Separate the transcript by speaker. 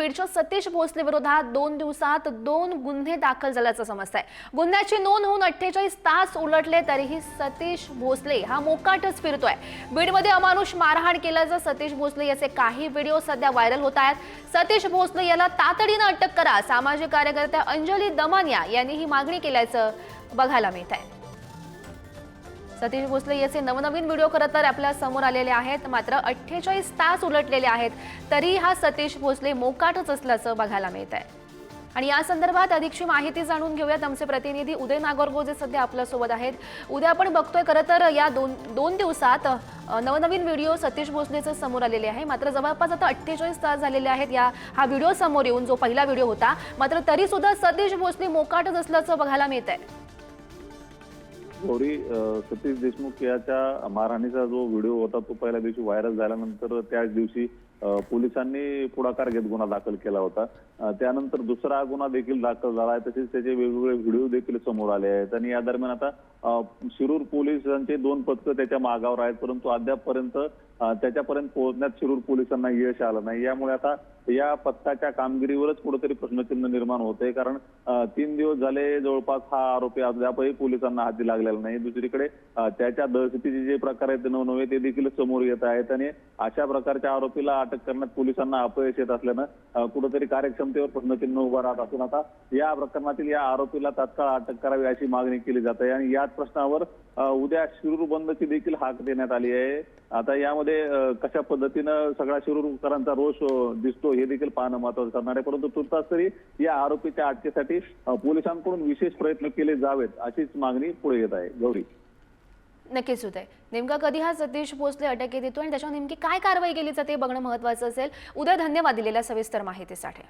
Speaker 1: बीडच्या सतीश भोसले विरोधात 2 दिवसात 2 गुन्हे दाखल झाल्याचं समजतंय। गुन्ह्याची नोंद होऊन 48 तास उलटले तरीही सतीश भोसले हा मोकाटच फिरतोय। बीडमध्ये अमानुष मारहाण केल्याचं सतीश भोसले याचे काही व्हिडिओ सध्या व्हायरल होत आहेत। सतीश भोसले याला तातडीने अटक करा, सामाजिक कार्यकर्त्या अंजली दमानिया यांनी ही मागणी केल्याचं बघायला मिळत आहे। सतीश भोसले याचे नवनवीन व्हिडिओ खरं तर आपल्या समोर आलेले आहेत, मात्र 48 तास उलटलेले आहेत तरी हा सतीश भोसले मोकाटच असल्याचं बघायला मिळत आहे। आणि या संदर्भात अधिकची माहिती जाणून घेऊयात। आमचे प्रतिनिधी उदय नागरगोजे सध्या आपल्या सोबत आहेत। उद्या आपण बघतोय खरं तर या दोन दिवसात नवनवीन व्हिडिओ सतीश भोसलेचे समोर आलेले आहे, मात्र जवळपास आता 48 तास झालेले आहेत हा व्हिडिओ समोर येऊन, जो पहिला व्हिडिओ होता, मात्र तरी सुद्धा सतीश भोसले मोकाटच असल्याचं बघायला मिळत आहे।
Speaker 2: गौरी, सतीश देशमुख याच्या मारहाणीचा जो व्हिडिओ होता तो पहिल्या दिवशी व्हायरल झाल्यानंतर त्याच दिवशी पोलिसांनी पुढाकार घेत गुन्हा दाखल केला होता। त्यानंतर दुसरा गुन्हा देखील दाखल झाला आहे, तसेच त्याचे वेगवेगळे व्हिडिओ देखील समोर आले आहेत। आणि या दरम्यान आता शिरूर पोलिसांचे 2 पथकं त्याच्या मागावर आहेत, परंतु अद्यापपर्यंत त्याच्यापर्यंत पोहोचण्यात शिरूर पोलिसांना यश आलं नाही। यामुळे आता या पथकाच्या कामगिरीवरच कुठेतरी प्रश्नचिन्ह निर्माण होते, कारण 3 दिवस झाले जवळपास हा आरोपी अद्यापही पोलिसांना हाती लागलेला नाही। दुसरीकडे त्याच्या दहशतीचे जे प्रकार आहेत नवनवे ते देखील समोर येत आहेत आणि अशा प्रकारच्या आरोपीला अटक करण्यात पोलिसांना अपयश येत असल्यानं कुठेतरी कार्यक्षमतेवर प्रश्नचिन्ह उभा राहत असून आता या प्रकरणातील या आरोपीला तात्काळ अटक करावी अशी मागणी केली जात आहे। आणि याच प्रश्नावर उद्या शिरूर बंदची देखील हाक देण्यात आली आहे। आता यामध्ये कशा पद्धतीनं सगळा शिरूरकरांचा रोष दिसतो हे देखील पाहणं महत्त्वाचं ठरणार आहे, परंतु तुर्तास तरी या आरोपीच्या अटकेसाठी पोलिसांकडून विशेष प्रयत्न केले जावेत अशीच मागणी पुढे येत आहे। गौरी,
Speaker 1: नक्कीच उदय, नेमका कधी हा सतीश भोसले अटकेत येतो आणि त्याच्यावर नेमकी काय कारवाई केली जाते बघणं महत्त्वाचं असेल। उदय, धन्यवाद दिलेल्या सविस्तर माहितीसाठी।